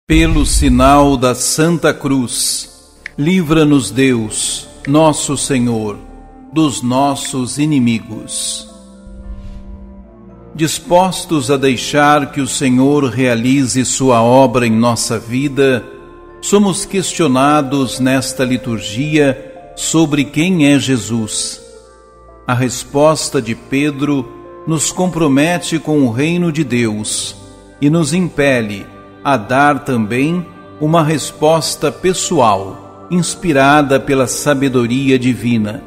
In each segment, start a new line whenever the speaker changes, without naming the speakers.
Pelo sinal da Santa Cruz, livra-nos Deus, nosso Senhor, dos nossos inimigos. Dispostos a deixar que o Senhor realize sua obra em nossa vida, somos questionados nesta liturgia sobre quem é Jesus. A resposta de Pedro nos compromete com o reino de Deus e nos impele a dar também uma resposta pessoal, inspirada pela sabedoria divina.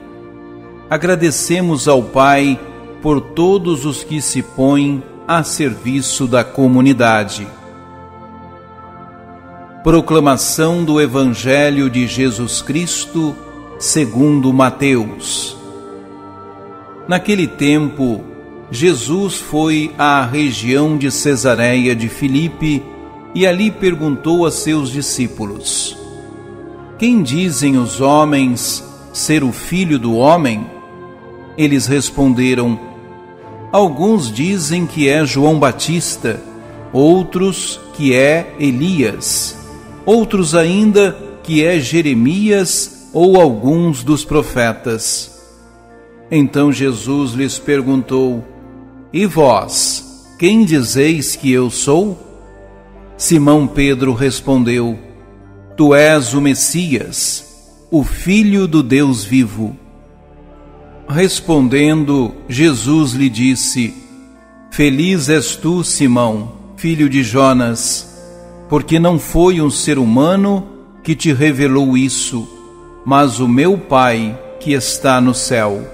Agradecemos ao Pai por todos os que se põem a serviço da comunidade. Proclamação do Evangelho de Jesus Cristo, segundo Mateus. Naquele tempo, Jesus foi à região de Cesareia de Filipe e ali perguntou a seus discípulos: Quem dizem os homens ser o Filho do Homem? Eles responderam: Alguns dizem que é João Batista, outros que é Elias, outros ainda que é Jeremias ou alguns dos profetas. Então Jesus lhes perguntou: E vós, quem dizeis que eu sou? Simão Pedro respondeu: Tu és o Messias, o Filho do Deus vivo. Respondendo, Jesus lhe disse: Feliz és tu, Simão, filho de Jonas, porque não foi um ser humano que te revelou isso, mas o meu Pai que está no céu.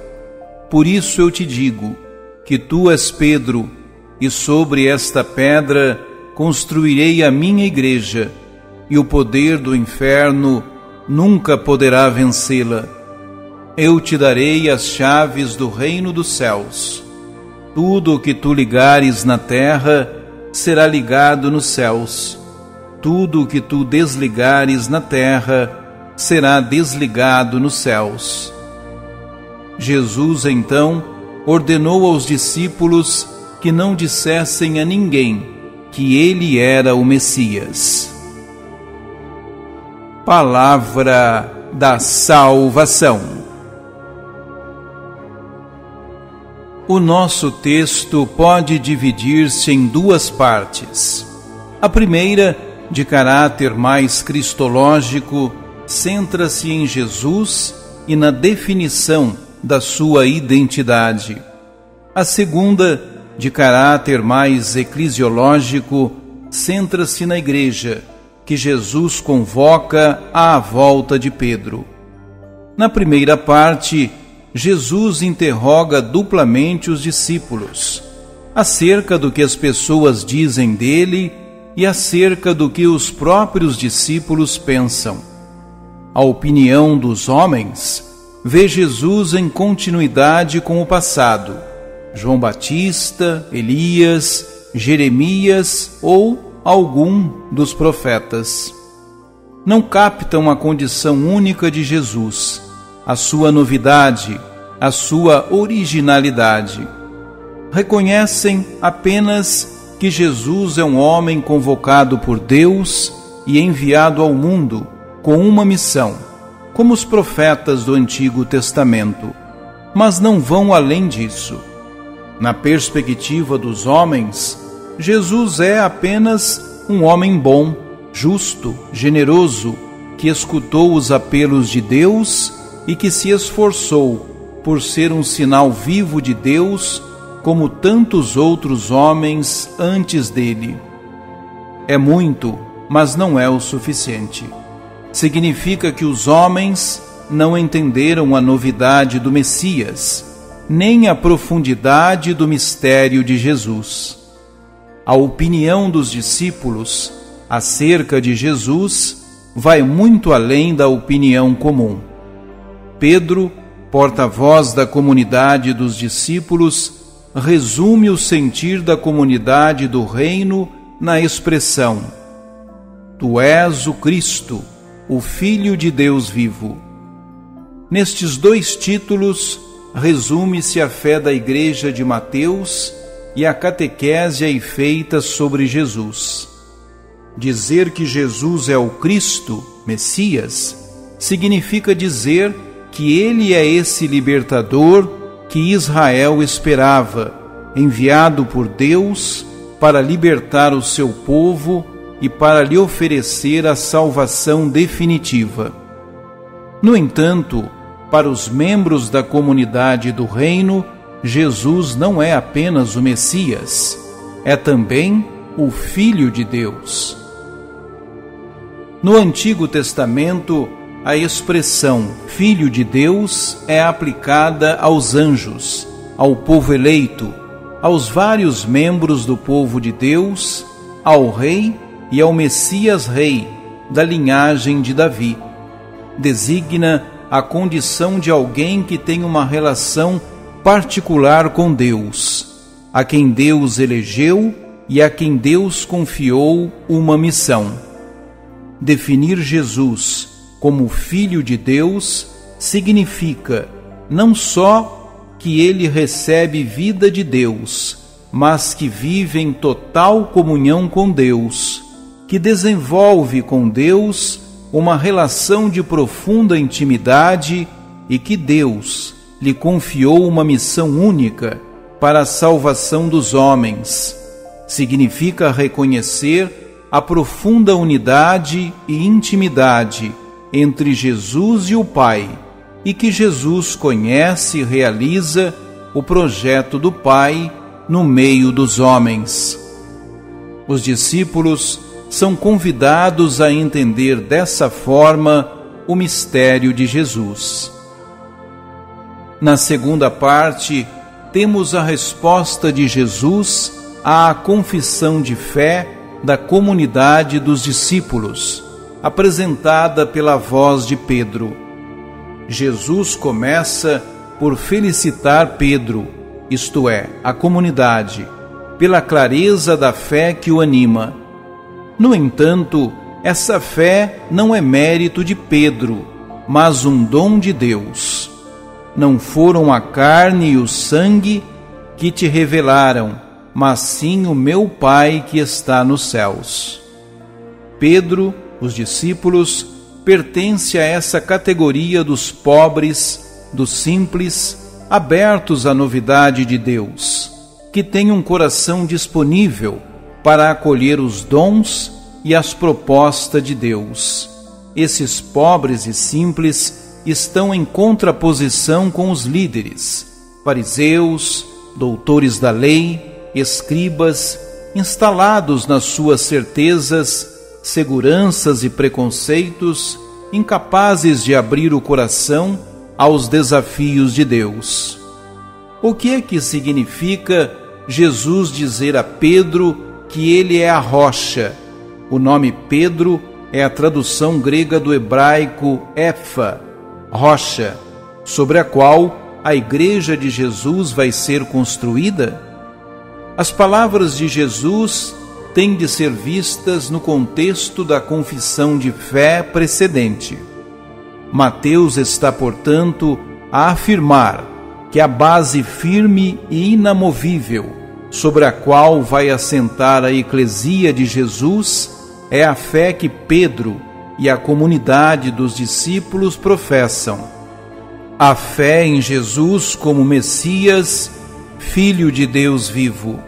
Por isso eu te digo que tu és Pedro, e sobre esta pedra construirei a minha igreja, e o poder do inferno nunca poderá vencê-la. Eu te darei as chaves do reino dos céus. Tudo o que tu ligares na terra será ligado nos céus. Tudo o que tu desligares na terra será desligado nos céus. Jesus, então, ordenou aos discípulos que não dissessem a ninguém que ele era o Messias. Palavra da salvação. O nosso texto pode dividir-se em duas partes. A primeira, de caráter mais cristológico, centra-se em Jesus e na definição da sua identidade. A segunda, de caráter mais eclesiológico, centra-se na igreja, que Jesus convoca à volta de Pedro. Na primeira parte, Jesus interroga duplamente os discípulos, acerca do que as pessoas dizem dele e acerca do que os próprios discípulos pensam. A opinião dos homens vê Jesus em continuidade com o passado: João Batista, Elias, Jeremias ou algum dos profetas. Não captam a condição única de Jesus, a sua novidade, a sua originalidade. Reconhecem apenas que Jesus é um homem convocado por Deus e enviado ao mundo com uma missão, como os profetas do Antigo Testamento, mas não vão além disso. Na perspectiva dos homens, Jesus é apenas um homem bom, justo, generoso, que escutou os apelos de Deus e que se esforçou por ser um sinal vivo de Deus, como tantos outros homens antes dele. É muito, mas não é o suficiente. Significa que os homens não entenderam a novidade do Messias, nem a profundidade do mistério de Jesus. A opinião dos discípulos acerca de Jesus vai muito além da opinião comum. Pedro, porta-voz da comunidade dos discípulos, resume o sentir da comunidade do reino na expressão: Tu és o Cristo, o Filho de Deus vivo. Nestes dois títulos resume-se a fé da Igreja de Mateus e a catequese aí feita sobre Jesus. Dizer que Jesus é o Cristo, Messias, significa dizer que ele é esse libertador que Israel esperava, enviado por Deus para libertar o seu povo e para lhe oferecer a salvação definitiva. No entanto, para os membros da comunidade do reino, Jesus não é apenas o Messias, é também o Filho de Deus. No Antigo Testamento, a expressão Filho de Deus é aplicada aos anjos, ao povo eleito, aos vários membros do povo de Deus, ao rei e ao Messias Rei, da linhagem de Davi. Designa a condição de alguém que tem uma relação particular com Deus, a quem Deus elegeu e a quem Deus confiou uma missão. Definir Jesus como Filho de Deus significa não só que ele recebe vida de Deus, mas que vive em total comunhão com Deus, que desenvolve com Deus uma relação de profunda intimidade e que Deus lhe confiou uma missão única para a salvação dos homens. Significa reconhecer a profunda unidade e intimidade entre Jesus e o Pai, e que Jesus conhece e realiza o projeto do Pai no meio dos homens. Os discípulos são convidados a entender dessa forma o mistério de Jesus. Na segunda parte, temos a resposta de Jesus à confissão de fé da comunidade dos discípulos, apresentada pela voz de Pedro. Jesus começa por felicitar Pedro, isto é, a comunidade, pela clareza da fé que o anima. No entanto, essa fé não é mérito de Pedro, mas um dom de Deus. Não foram a carne e o sangue que te revelaram, mas sim o meu Pai que está nos céus. Pedro, os discípulos, pertence a essa categoria dos pobres, dos simples, abertos à novidade de Deus, que tem um coração disponível para acolher os dons e as propostas de Deus. Esses pobres e simples estão em contraposição com os líderes, fariseus, doutores da lei, escribas, instalados nas suas certezas, seguranças e preconceitos, incapazes de abrir o coração aos desafios de Deus. O que é que significa Jesus dizer a Pedro que ele é a rocha? O nome Pedro é a tradução grega do hebraico Efa, rocha, sobre a qual a igreja de Jesus vai ser construída? As palavras de Jesus têm de ser vistas no contexto da confissão de fé precedente. Mateus está, portanto, a afirmar que a base firme e inamovível sobre a qual vai assentar a eclesia de Jesus é a fé que Pedro e a comunidade dos discípulos professam. A fé em Jesus como Messias, Filho de Deus vivo.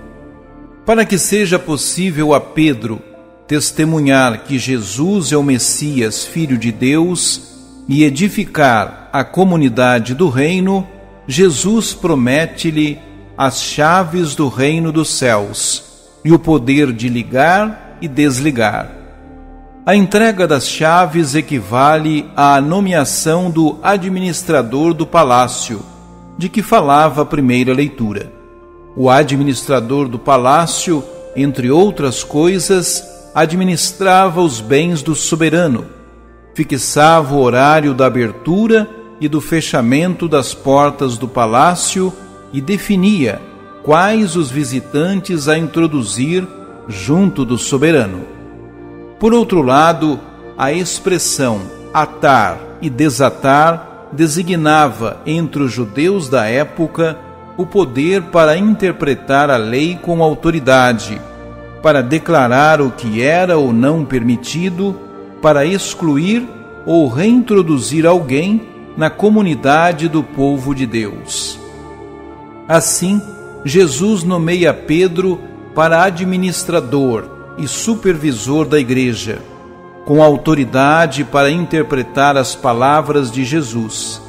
Para que seja possível a Pedro testemunhar que Jesus é o Messias, Filho de Deus, e edificar a comunidade do reino, Jesus promete-lhe as chaves do reino dos céus e o poder de ligar e desligar. A entrega das chaves equivale à nomeação do administrador do palácio, de que falava a primeira leitura. O administrador do palácio, entre outras coisas, administrava os bens do soberano, fixava o horário da abertura e do fechamento das portas do palácio e definia quais os visitantes a introduzir junto do soberano. Por outro lado, a expressão atar e desatar designava entre os judeus da época o poder para interpretar a lei com autoridade, para declarar o que era ou não permitido, para excluir ou reintroduzir alguém na comunidade do povo de Deus. Assim, Jesus nomeia Pedro para administrador e supervisor da igreja, com autoridade para interpretar as palavras de Jesus,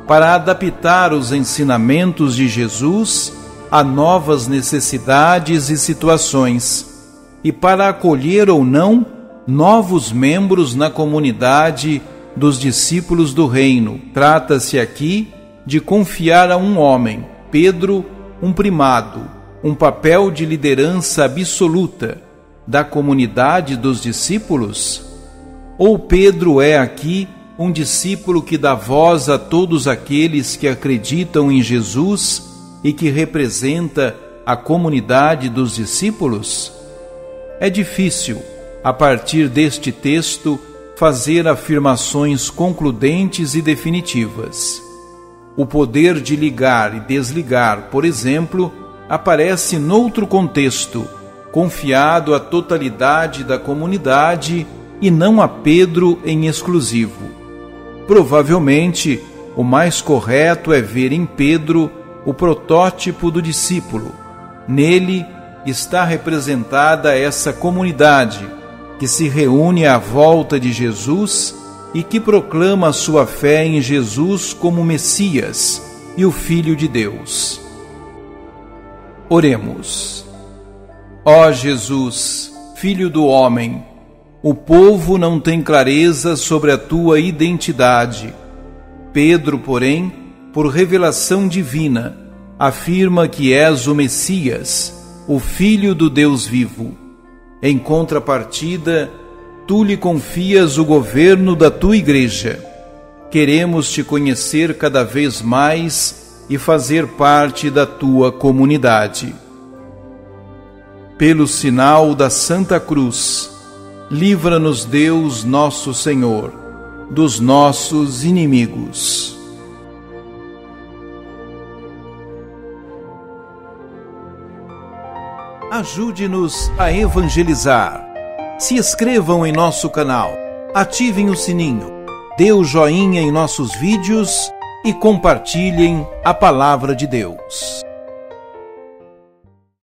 para adaptar os ensinamentos de Jesus a novas necessidades e situações, e para acolher ou não novos membros na comunidade dos discípulos do reino. Trata-se aqui de confiar a um homem, Pedro, um primado, um papel de liderança absoluta da comunidade dos discípulos? Ou Pedro é aqui um discípulo que dá voz a todos aqueles que acreditam em Jesus e que representa a comunidade dos discípulos? É difícil, a partir deste texto, fazer afirmações concludentes e definitivas. O poder de ligar e desligar, por exemplo, aparece noutro contexto, confiado à totalidade da comunidade e não a Pedro em exclusivo. Provavelmente, o mais correto é ver em Pedro o protótipo do discípulo. Nele está representada essa comunidade que se reúne à volta de Jesus e que proclama sua fé em Jesus como Messias e o Filho de Deus. Oremos. Ó Jesus, Filho do homem, o povo não tem clareza sobre a tua identidade. Pedro, porém, por revelação divina, afirma que és o Messias, o Filho do Deus vivo. Em contrapartida, tu lhe confias o governo da tua igreja. Queremos te conhecer cada vez mais e fazer parte da tua comunidade. Pelo sinal da Santa Cruz, livra-nos Deus nosso Senhor, dos nossos inimigos. Ajude-nos a evangelizar. Se inscrevam em nosso canal, ativem o sininho, dê o joinha em nossos vídeos e compartilhem a palavra de Deus.